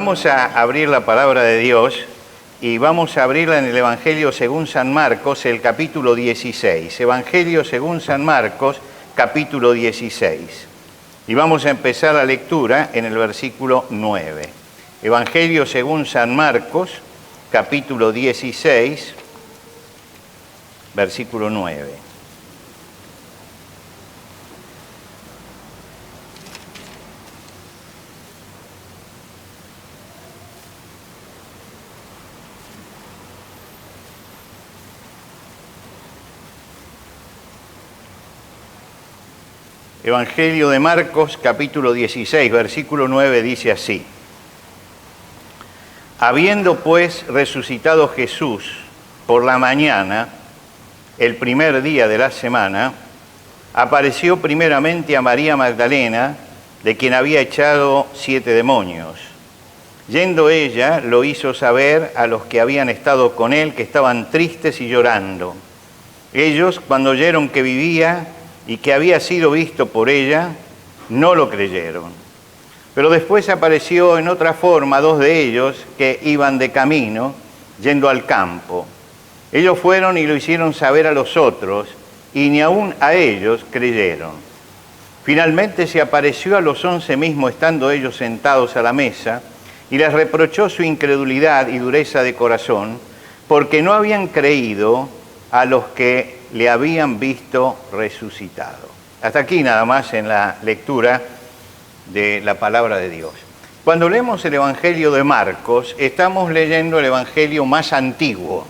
Vamos a abrir la palabra de Dios y vamos a abrirla en el Evangelio según San Marcos, el capítulo 16. Evangelio según San Marcos, capítulo 16. Y vamos a empezar la lectura en el versículo 9. Evangelio según San Marcos, capítulo 16, versículo 9. Evangelio de Marcos, capítulo 16, versículo 9, dice así: Habiendo pues resucitado Jesús por la mañana, el primer día de la semana, apareció primeramente a María Magdalena, de quien había echado 7 demonios. Yendo ella, lo hizo saber a los que habían estado con él, que estaban tristes y llorando. Ellos, cuando oyeron que vivía y que había sido visto por ella, no lo creyeron. Pero después apareció en otra forma 2 de ellos que iban de camino, yendo al campo. Ellos fueron y lo hicieron saber a los otros, y ni aun a ellos creyeron. Finalmente se apareció a los 11 mismos, estando ellos sentados a la mesa, y les reprochó su incredulidad y dureza de corazón, porque no habían creído a los que le habían visto resucitado. Hasta aquí nada más en la lectura de la palabra de Dios. Cuando leemos el Evangelio de Marcos, estamos leyendo el Evangelio más antiguo.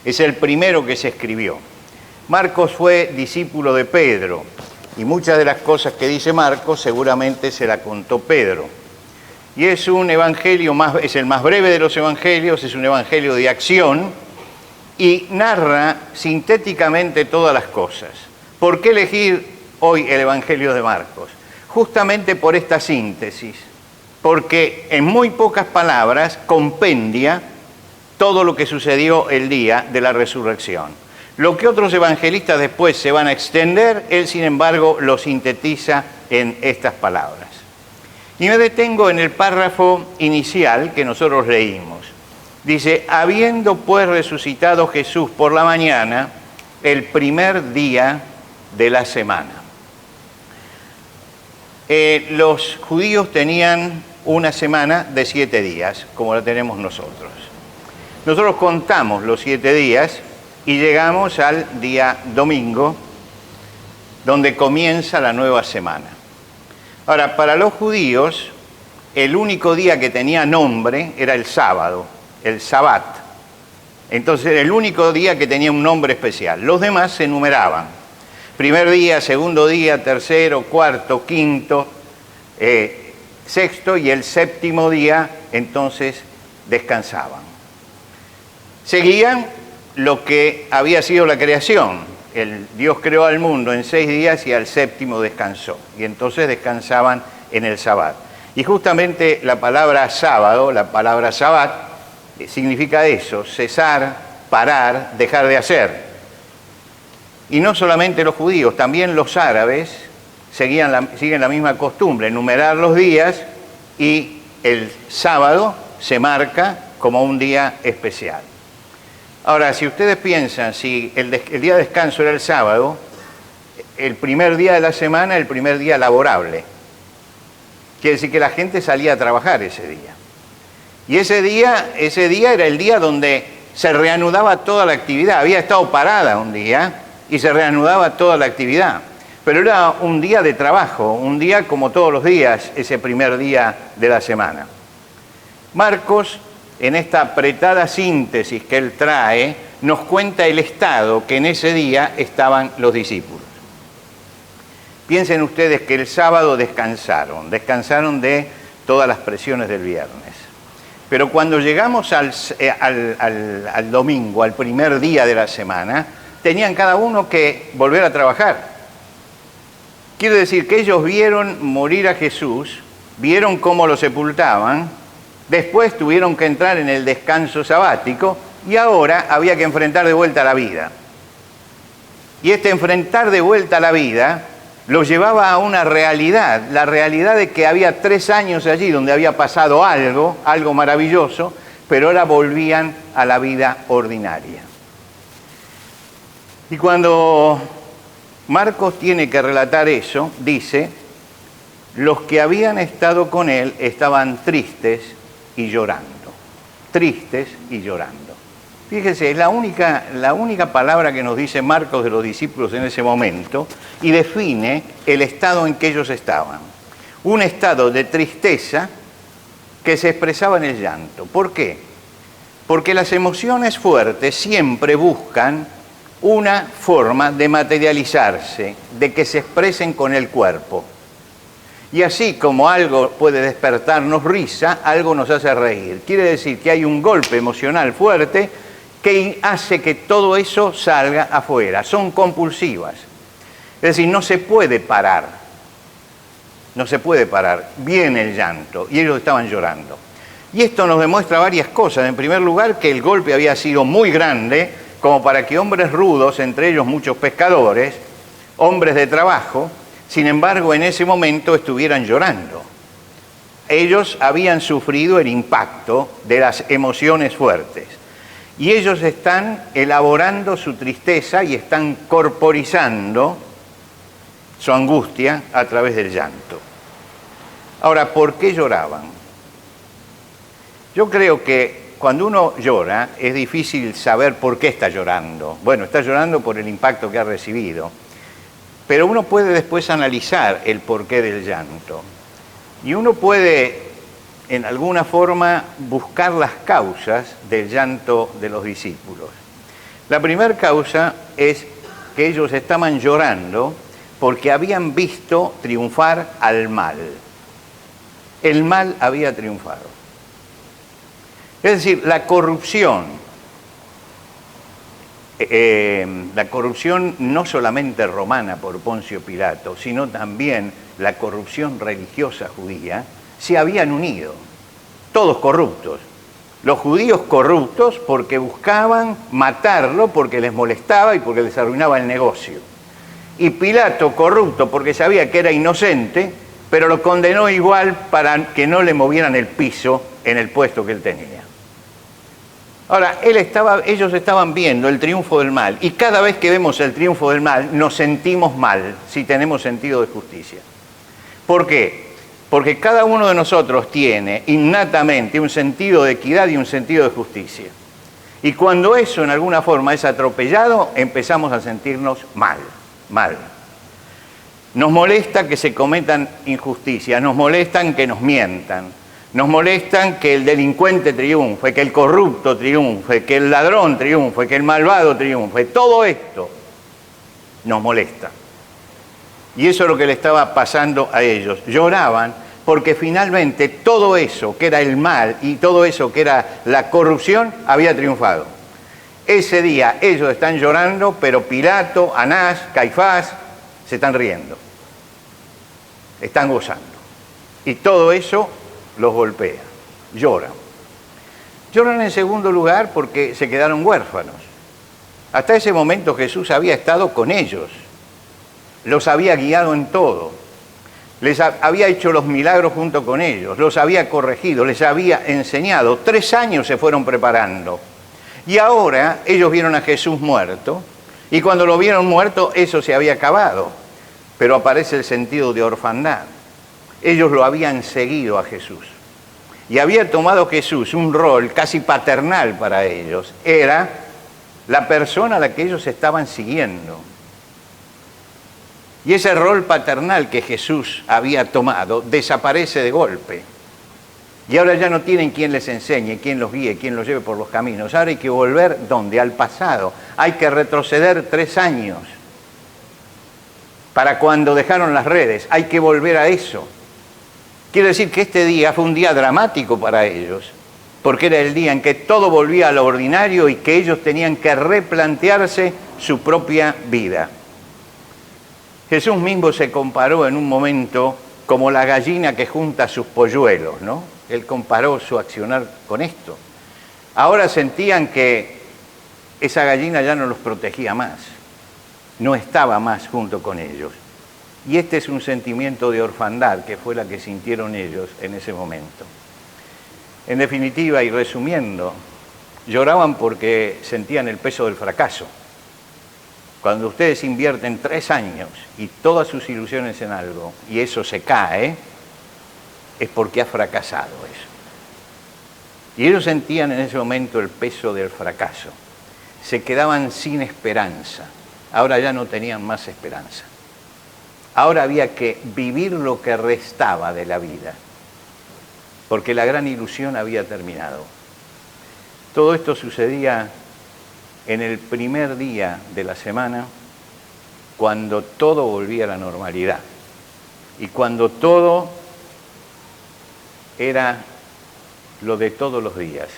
Es el primero que se escribió. Marcos fue discípulo de Pedro, y muchas de las cosas que dice Marcos seguramente se la contó Pedro. Y es un evangelio es el más breve de los evangelios, es un evangelio de acción, y narra sintéticamente todas las cosas. ¿Por qué elegir hoy el Evangelio de Marcos? Justamente por esta síntesis, porque en muy pocas palabras compendia todo lo que sucedió el día de la resurrección. Lo que otros evangelistas después se van a extender, él sin embargo lo sintetiza en estas palabras. Y me detengo en el párrafo inicial que nosotros leímos. Dice: habiendo pues resucitado Jesús por la mañana, el primer día de la semana. Los judíos tenían una semana de 7 días, como la tenemos nosotros. Nosotros contamos los 7 días y llegamos al día domingo, donde comienza la nueva semana. Ahora, para los judíos, el único día que tenía nombre era el sábado, el Sabbat. Entonces era el único día que tenía un nombre especial. Los demás se numeraban. Primer día, segundo día, tercero, cuarto, quinto, sexto, y el séptimo día entonces descansaban. Seguían lo que había sido la creación. Dios creó al mundo en 6 días y al séptimo descansó. Y entonces descansaban en el Sabbat. Y justamente la palabra sábado, la palabra Sabbat, significa eso: cesar, parar, dejar de hacer. Y no solamente los judíos, también los árabes siguen la misma costumbre, numerar los días, y el sábado se marca como un día especial. Ahora, si ustedes piensan, si el día de descanso era el sábado, el primer día de la semana, el primer día laborable. Quiere decir que la gente salía a trabajar ese día. Y ese día era el día donde se reanudaba toda la actividad. Había estado parada un día y se reanudaba toda la actividad. Pero era un día de trabajo, un día como todos los días, ese primer día de la semana. Marcos, en esta apretada síntesis que él trae, nos cuenta el estado que en ese día estaban los discípulos. Piensen ustedes que el sábado descansaron de todas las presiones del viernes. Pero cuando llegamos al domingo, al primer día de la semana, tenían cada uno que volver a trabajar. Quiero decir que ellos vieron morir a Jesús, vieron cómo lo sepultaban, después tuvieron que entrar en el descanso sabático y ahora había que enfrentar de vuelta a la vida. Y este enfrentar de vuelta a la vida los llevaba a una realidad, la realidad de que había 3 años allí donde había pasado algo maravilloso, pero ahora volvían a la vida ordinaria. Y cuando Marcos tiene que relatar eso, dice, los que habían estado con él estaban tristes y llorando. Tristes y llorando. Fíjese, es la única palabra que nos dice Marcos de los discípulos en ese momento y define el estado en que ellos estaban. Un estado de tristeza que se expresaba en el llanto. ¿Por qué? Porque las emociones fuertes siempre buscan una forma de materializarse, de que se expresen con el cuerpo. Y así como algo puede despertarnos risa, algo nos hace reír. Quiere decir que hay un golpe emocional fuerte que hace que todo eso salga afuera. Son compulsivas. Es decir, no se puede parar. No se puede parar. Viene el llanto y ellos estaban llorando. Y esto nos demuestra varias cosas. En primer lugar, que el golpe había sido muy grande, como para que hombres rudos, entre ellos muchos pescadores, hombres de trabajo, sin embargo, en ese momento estuvieran llorando. Ellos habían sufrido el impacto de las emociones fuertes. Y ellos están elaborando su tristeza y están corporizando su angustia a través del llanto. Ahora, ¿por qué lloraban? Yo creo que cuando uno llora es difícil saber por qué está llorando. Bueno, está llorando por el impacto que ha recibido. Pero uno puede después analizar el porqué del llanto. Y uno puede, en alguna forma, buscar las causas del llanto de los discípulos. La primera causa es que ellos estaban llorando porque habían visto triunfar al mal. El mal había triunfado. Es decir, la corrupción no solamente romana por Poncio Pilato, sino también la corrupción religiosa judía, se habían unido, todos corruptos. Los judíos corruptos porque buscaban matarlo, porque les molestaba y porque les arruinaba el negocio. Y Pilato corrupto porque sabía que era inocente, pero lo condenó igual para que no le movieran el piso en el puesto que él tenía. Ahora, ellos estaban viendo el triunfo del mal, y cada vez que vemos el triunfo del mal nos sentimos mal si tenemos sentido de justicia. ¿Por qué? Porque cada uno de nosotros tiene innatamente un sentido de equidad y un sentido de justicia. Y cuando eso en alguna forma es atropellado, empezamos a sentirnos mal. Nos molesta que se cometan injusticias, nos molestan que nos mientan. Nos molestan que el delincuente triunfe, que el corrupto triunfe, que el ladrón triunfe, que el malvado triunfe. Todo esto nos molesta. Y eso es lo que le estaba pasando a ellos. Lloraban porque finalmente todo eso que era el mal y todo eso que era la corrupción había triunfado. Ese día ellos están llorando, pero Pilato, Anás, Caifás se están riendo. Están gozando. Y todo eso los golpea, lloran. Lloran en segundo lugar porque se quedaron huérfanos. Hasta ese momento Jesús había estado con ellos, los había guiado en todo, les había hecho los milagros junto con ellos, los había corregido, les había enseñado. 3 años se fueron preparando. Y ahora ellos vieron a Jesús muerto, y cuando lo vieron muerto, eso se había acabado. Pero aparece el sentido de orfandad. Ellos lo habían seguido a Jesús. Y había tomado Jesús un rol casi paternal para ellos. Era la persona a la que ellos estaban siguiendo. Y ese rol paternal que Jesús había tomado desaparece de golpe. Y ahora ya no tienen quien les enseñe, quien los guíe, quien los lleve por los caminos. Ahora hay que volver, ¿dónde? Al pasado. Hay que retroceder 3 años. Para cuando dejaron las redes. Hay que volver a eso. Quiero decir que este día fue un día dramático para ellos, porque era el día en que todo volvía a lo ordinario y que ellos tenían que replantearse su propia vida. Jesús mismo se comparó en un momento como la gallina que junta sus polluelos, ¿no? Él comparó su accionar con esto. Ahora sentían que esa gallina ya no los protegía más, no estaba más junto con ellos. Y este es un sentimiento de orfandad que fue la que sintieron ellos en ese momento. En definitiva, y resumiendo, lloraban porque sentían el peso del fracaso. Cuando ustedes invierten 3 años y todas sus ilusiones en algo, y eso se cae, es porque ha fracasado eso. Y ellos sentían en ese momento el peso del fracaso. Se quedaban sin esperanza. Ahora ya no tenían más esperanza. Ahora había que vivir lo que restaba de la vida, porque la gran ilusión había terminado. Todo esto sucedía en el primer día de la semana, cuando todo volvía a la normalidad y cuando todo era lo de todos los días,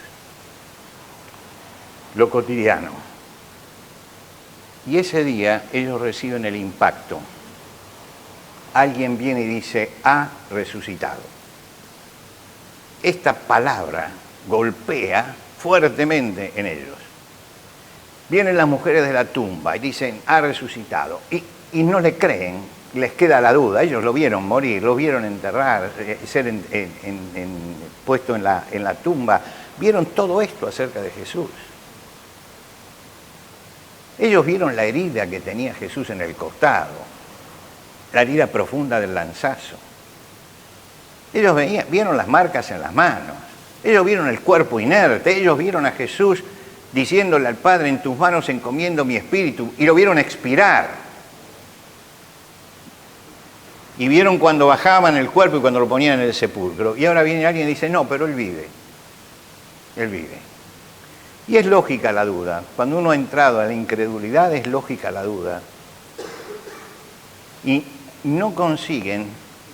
lo cotidiano. Y ese día ellos reciben el impacto. Alguien viene y dice, ha resucitado. Esta palabra golpea fuertemente en ellos. Vienen las mujeres de la tumba y dicen, ha resucitado. Y no le creen, les queda la duda. Ellos lo vieron morir, lo vieron enterrar, ser puesto en la tumba. Vieron todo esto acerca de Jesús. Ellos vieron la herida que tenía Jesús en el costado, la herida profunda del lanzazo. Ellos vieron las marcas en las manos. Ellos vieron el cuerpo inerte. Ellos vieron a Jesús diciéndole al Padre, en tus manos encomiendo mi espíritu, y lo vieron expirar. Y vieron cuando bajaban el cuerpo y cuando lo ponían en el sepulcro. Y ahora viene alguien y dice, no, pero Él vive. Él vive. Y es lógica la duda. Cuando uno ha entrado a la incredulidad, es lógica la duda. Y no consiguen,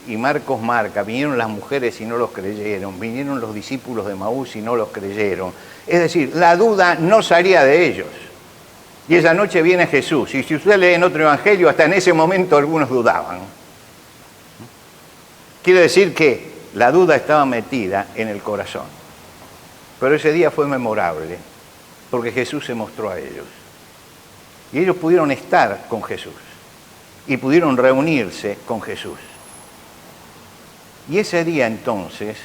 y Marcos marca, vinieron las mujeres y no los creyeron, vinieron los discípulos de Maús y no los creyeron. Es decir, la duda no salía de ellos. Y esa noche viene Jesús. Y si usted lee en otro evangelio, hasta en ese momento algunos dudaban. Quiere decir que la duda estaba metida en el corazón. Pero ese día fue memorable, porque Jesús se mostró a ellos. Y ellos pudieron estar con Jesús. Y pudieron reunirse con Jesús. Y ese día entonces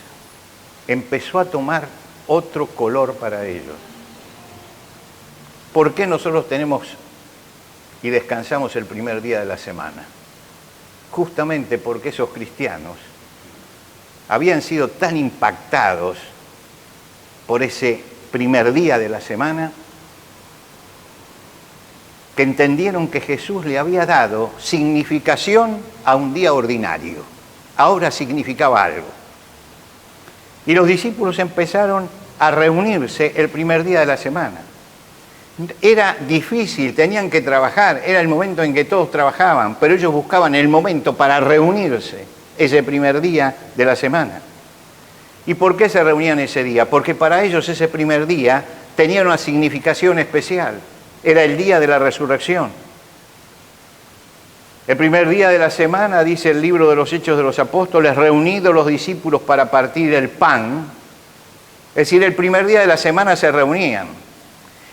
empezó a tomar otro color para ellos. ¿Por qué nosotros tenemos y descansamos el primer día de la semana? Justamente porque esos cristianos habían sido tan impactados por ese primer día de la semana que entendieron que Jesús le había dado significación a un día ordinario. Ahora significaba algo. Y los discípulos empezaron a reunirse el primer día de la semana. Era difícil, tenían que trabajar, era el momento en que todos trabajaban, pero ellos buscaban el momento para reunirse ese primer día de la semana. ¿Y por qué se reunían ese día? Porque para ellos ese primer día tenía una significación especial. Era el día de la resurrección. El primer día de la semana, dice el libro de los Hechos de los Apóstoles, reunidos los discípulos para partir el pan. Es decir, el primer día de la semana se reunían.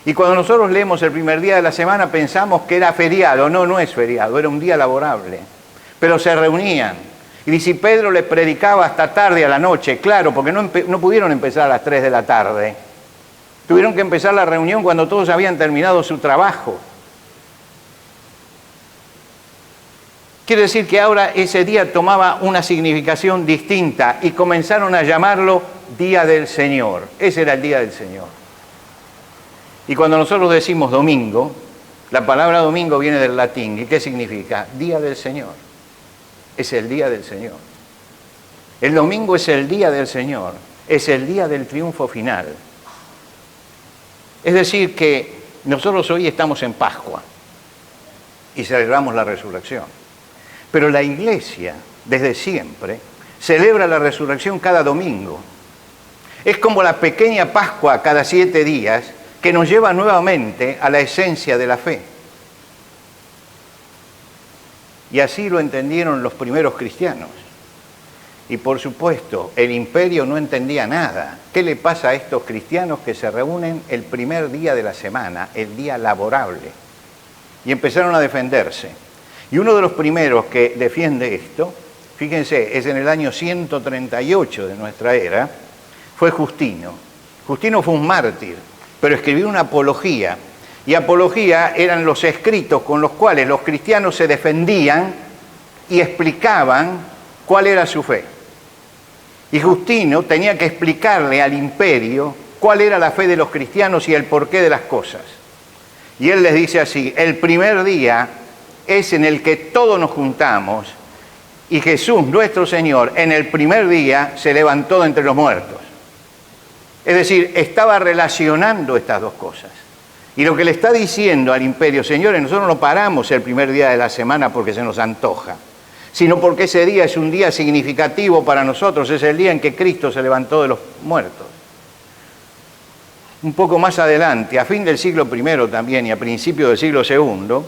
Y cuando nosotros leemos el primer día de la semana pensamos que era feriado. No, no es feriado, era un día laborable. Pero se reunían. Y dice, Pedro les predicaba hasta tarde a la noche, claro, porque no pudieron empezar a las 3 de la tarde. Tuvieron que empezar la reunión cuando todos habían terminado su trabajo. Quiere decir que ahora ese día tomaba una significación distinta y comenzaron a llamarlo Día del Señor. Ese era el Día del Señor. Y cuando nosotros decimos domingo, la palabra domingo viene del latín. ¿Y qué significa? Día del Señor. Es el Día del Señor. El domingo es el Día del Señor. Es el día del triunfo final. Es decir, que nosotros hoy estamos en Pascua y celebramos la resurrección. Pero la Iglesia, desde siempre, celebra la resurrección cada domingo. Es como la pequeña Pascua cada 7 días que nos lleva nuevamente a la esencia de la fe. Y así lo entendieron los primeros cristianos. Y por supuesto, el imperio no entendía nada. ¿Qué le pasa a estos cristianos que se reúnen el primer día de la semana, el día laborable? Y empezaron a defenderse. Y uno de los primeros que defiende esto, fíjense, es en el año 138 de nuestra era, fue Justino. Justino fue un mártir, pero escribió una apología. Y apología eran los escritos con los cuales los cristianos se defendían y explicaban cuál era su fe. Y Justino tenía que explicarle al imperio cuál era la fe de los cristianos y el porqué de las cosas. Y él les dice así: el primer día es en el que todos nos juntamos y Jesús, nuestro Señor, en el primer día se levantó de entre los muertos. Es decir, estaba relacionando estas dos cosas. Y lo que le está diciendo al imperio: señores, nosotros no paramos el primer día de la semana porque se nos antoja, sino porque ese día es un día significativo para nosotros, es el día en que Cristo se levantó de los muertos. Un poco más adelante, a fin del siglo I también y a principios del siglo II,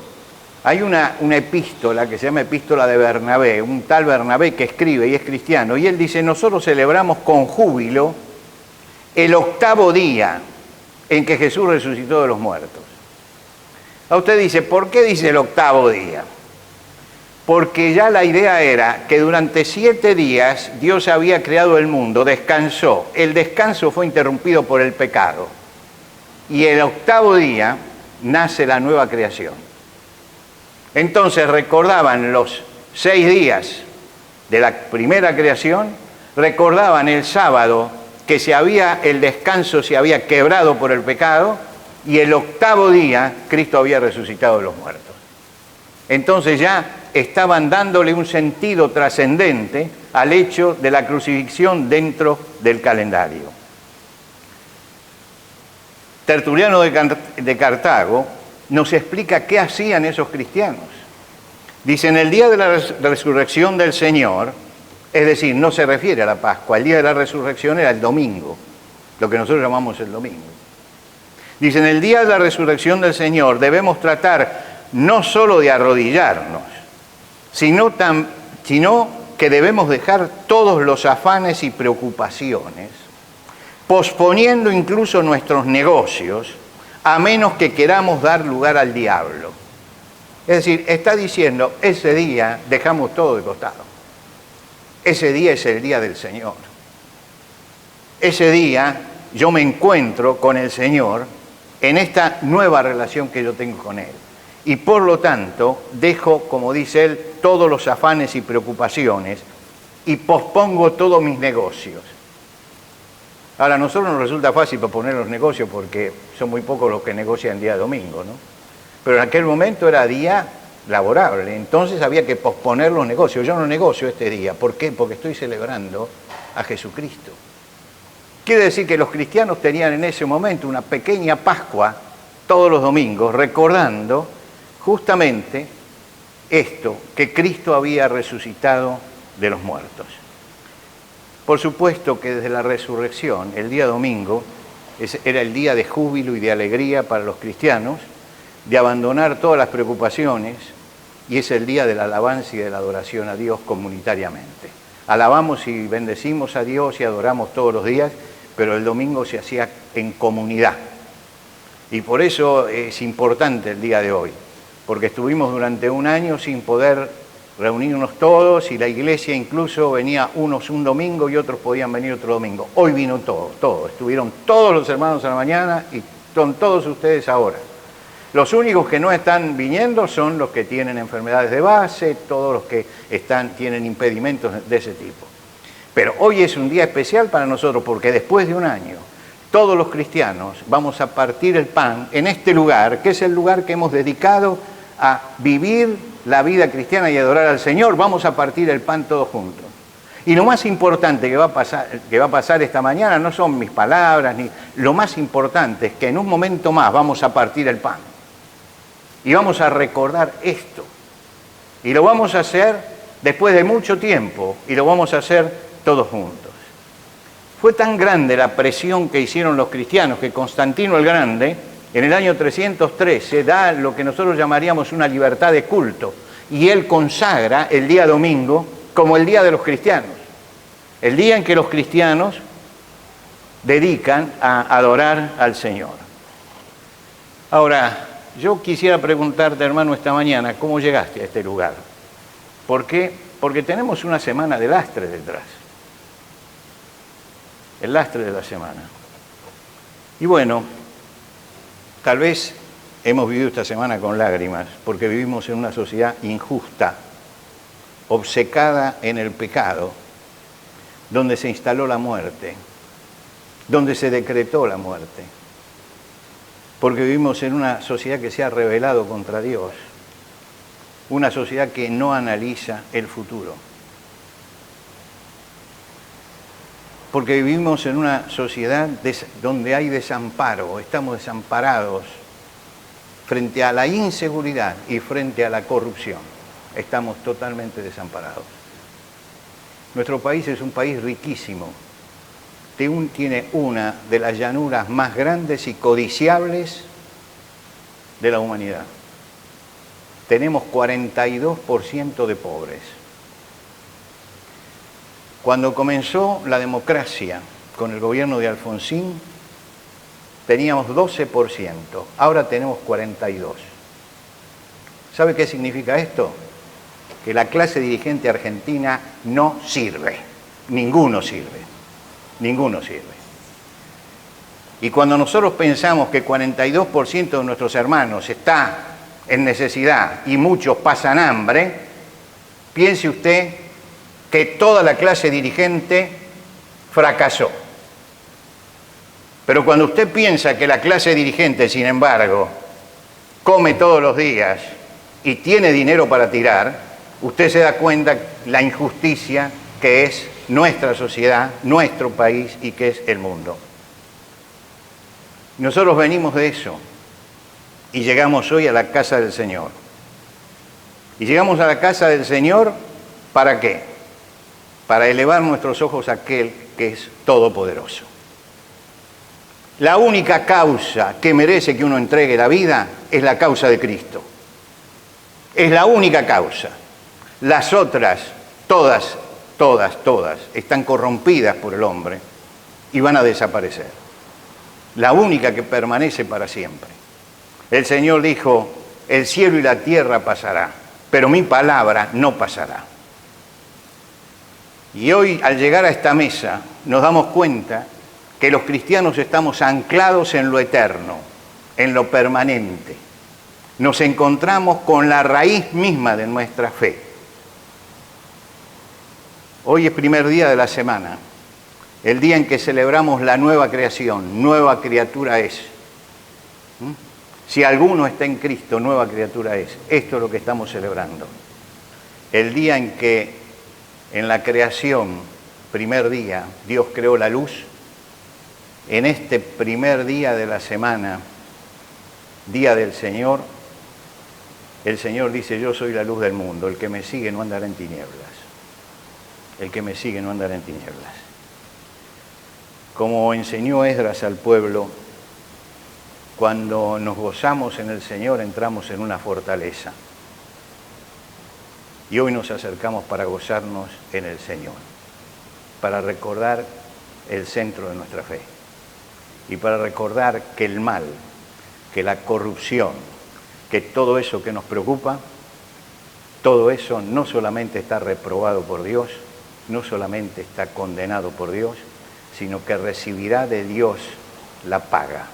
hay una epístola que se llama Epístola de Bernabé, un tal Bernabé que escribe y es cristiano, y él dice: nosotros celebramos con júbilo el 8º día en que Jesús resucitó de los muertos. A usted dice, ¿por qué dice el 8º día? Porque ya la idea era que durante 7 días Dios había creado el mundo, descansó. El descanso fue interrumpido por el pecado. Y el 8º día nace la nueva creación. Entonces recordaban los 6 días de la primera creación, recordaban el sábado que el descanso se había quebrado por el pecado, y el 8º día Cristo había resucitado de los muertos. Entonces ya estaban dándole un sentido trascendente al hecho de la crucifixión dentro del calendario. Tertuliano de Cartago nos explica qué hacían esos cristianos. Dice: en el día de la resurrección del Señor, es decir, no se refiere a la Pascua, el día de la resurrección era el domingo, lo que nosotros llamamos el domingo. Dice: en el día de la resurrección del Señor debemos tratar no solo de arrodillarnos, sino que debemos dejar todos los afanes y preocupaciones, posponiendo incluso nuestros negocios, a menos que queramos dar lugar al diablo. Es decir, está diciendo, ese día dejamos todo de costado. Ese día es el día del Señor. Ese día yo me encuentro con el Señor en esta nueva relación que yo tengo con Él. Y por lo tanto, dejo, como dice Él, todos los afanes y preocupaciones y pospongo todos mis negocios. Ahora, a nosotros nos resulta fácil posponer los negocios porque son muy pocos los que negocian día domingo, ¿no? Pero en aquel momento era día laborable, entonces había que posponer los negocios. Yo no negocio este día. ¿Por qué? Porque estoy celebrando a Jesucristo. Quiere decir que los cristianos tenían en ese momento una pequeña Pascua todos los domingos, recordando justamente esto, que Cristo había resucitado de los muertos. Por supuesto que desde la resurrección, el día domingo, era el día de júbilo y de alegría para los cristianos, de abandonar todas las preocupaciones, y es el día de la alabanza y de la adoración a Dios comunitariamente. Alabamos y bendecimos a Dios y adoramos todos los días, pero el domingo se hacía en comunidad. Y por eso es importante el día de hoy, porque estuvimos durante un año sin poder reunirnos todos, y la iglesia incluso venía unos un domingo y otros podían venir otro domingo. Hoy vino todo. Estuvieron todos los hermanos a la mañana y son todos ustedes ahora. Los únicos que no están viniendo son los que tienen enfermedades de base, todos los que tienen impedimentos de ese tipo. Pero hoy es un día especial para nosotros porque después de un año, todos los cristianos vamos a partir el pan en este lugar, que es el lugar que hemos dedicado a vivir la vida cristiana y adorar al Señor. Vamos a partir el pan todos juntos. Y lo más importante que va a pasar esta mañana no son mis palabras, lo más importante es que en un momento más vamos a partir el pan. Y vamos a recordar esto. Y lo vamos a hacer después de mucho tiempo, y lo vamos a hacer todos juntos. Fue tan grande la presión que hicieron los cristianos que Constantino el Grande, en el año 313, da lo que nosotros llamaríamos una libertad de culto, y él consagra el día domingo como el día de los cristianos, el día en que los cristianos dedican a adorar al Señor. Ahora, yo quisiera preguntarte, hermano, esta mañana, ¿cómo llegaste a este lugar? ¿Por qué? Porque tenemos una semana de lastre detrás. El lastre de la semana. Y bueno, tal vez hemos vivido esta semana con lágrimas, porque vivimos en una sociedad injusta, obcecada en el pecado, donde se instaló la muerte, donde se decretó la muerte, porque vivimos en una sociedad que se ha rebelado contra Dios, una sociedad que no analiza el futuro, porque vivimos en una sociedad donde hay desamparo, estamos desamparados frente a la inseguridad y frente a la corrupción, estamos totalmente desamparados. Nuestro país es un país riquísimo, tiene una de las llanuras más grandes y codiciables de la humanidad. Tenemos 42% de pobres. Cuando comenzó la democracia con el gobierno de Alfonsín, teníamos 12%, ahora tenemos 42%. ¿Sabe qué significa esto? Que la clase dirigente argentina no sirve, ninguno sirve. Y cuando nosotros pensamos que 42% de nuestros hermanos está en necesidad y muchos pasan hambre, piense usted que toda la clase dirigente fracasó. Pero cuando usted piensa que la clase dirigente, sin embargo, come todos los días y tiene dinero para tirar, usted se da cuenta la injusticia que es nuestra sociedad, nuestro país y que es el mundo. Nosotros venimos de eso y llegamos hoy a la casa del Señor. Y llegamos a la casa del Señor, ¿para qué? Para elevar nuestros ojos a aquel que es todopoderoso. La única causa que merece que uno entregue la vida es la causa de Cristo. Es la única causa. Las otras, todas, están corrompidas por el hombre y van a desaparecer. La única que permanece para siempre. El Señor dijo, el cielo y la tierra pasará, pero mi palabra no pasará. Y hoy, al llegar a esta mesa, nos damos cuenta que los cristianos estamos anclados en lo eterno, en lo permanente. Nos encontramos con la raíz misma de nuestra fe. Hoy es primer día de la semana, el día en que celebramos la nueva creación, nueva criatura es. Si alguno está en Cristo, nueva criatura es. Esto es lo que estamos celebrando. El día en que en la creación, primer día, Dios creó la luz, en este primer día de la semana, día del Señor, el Señor dice, yo soy la luz del mundo, el que me sigue no andará en tinieblas. El que me sigue no andará en tinieblas. Como enseñó Esdras al pueblo, cuando nos gozamos en el Señor entramos en una fortaleza. Y hoy nos acercamos para gozarnos en el Señor, para recordar el centro de nuestra fe y para recordar que el mal, que la corrupción, que todo eso que nos preocupa, todo eso no solamente está reprobado por Dios, no solamente está condenado por Dios, sino que recibirá de Dios la paga.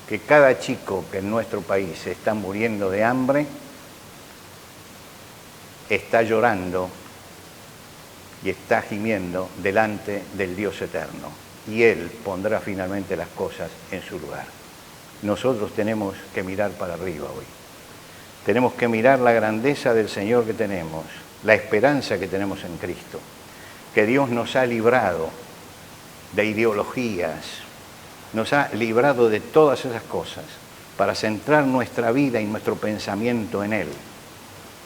Que cada chico que en nuestro país está muriendo de hambre, está llorando y está gimiendo delante del Dios eterno. Y Él pondrá finalmente las cosas en su lugar. Nosotros tenemos que mirar para arriba hoy. Tenemos que mirar la grandeza del Señor que tenemos, la esperanza que tenemos en Cristo, que Dios nos ha librado de ideologías, nos ha librado de todas esas cosas para centrar nuestra vida y nuestro pensamiento en Él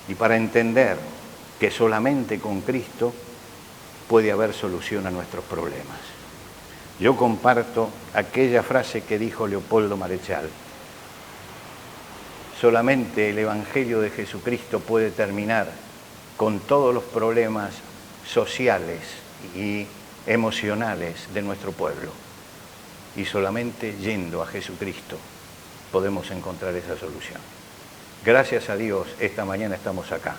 y para entender que solamente con Cristo puede haber solución a nuestros problemas. Yo comparto aquella frase que dijo Leopoldo Marechal. Solamente el Evangelio de Jesucristo puede terminar con todos los problemas sociales y emocionales de nuestro pueblo. Y solamente yendo a Jesucristo podemos encontrar esa solución. Gracias a Dios, esta mañana estamos acá.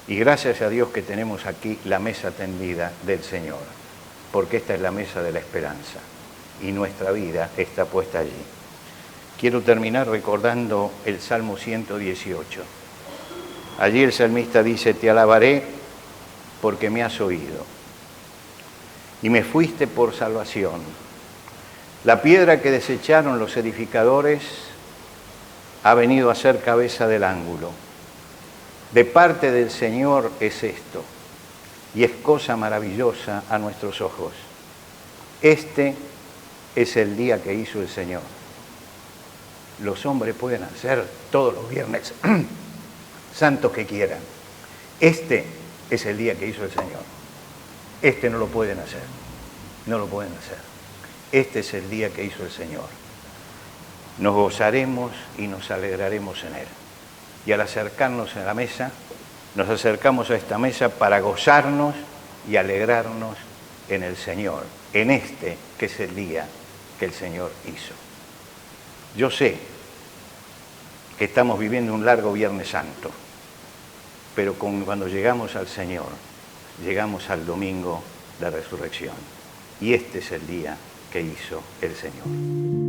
Y gracias a Dios que tenemos aquí la mesa tendida del Señor, porque esta es la mesa de la esperanza y nuestra vida está puesta allí. Quiero terminar recordando el Salmo 118. Allí el salmista dice: te alabaré porque me has oído y me fuiste por salvación. La piedra que desecharon los edificadores ha venido a ser cabeza del ángulo. De parte del Señor es esto, y es cosa maravillosa a nuestros ojos. Este es el día que hizo el Señor. Los hombres pueden hacer todos los viernes santos que quieran. Este es el día que hizo el Señor. Este no lo pueden hacer. No lo pueden hacer. Este es el día que hizo el Señor. Nos gozaremos y nos alegraremos en Él. Y al acercarnos a la mesa, nos acercamos a esta mesa para gozarnos y alegrarnos en el Señor, en este que es el día que el Señor hizo. Yo sé que estamos viviendo un largo Viernes Santo, pero cuando llegamos al Señor, llegamos al domingo de resurrección. Y este es el día que hizo el Señor.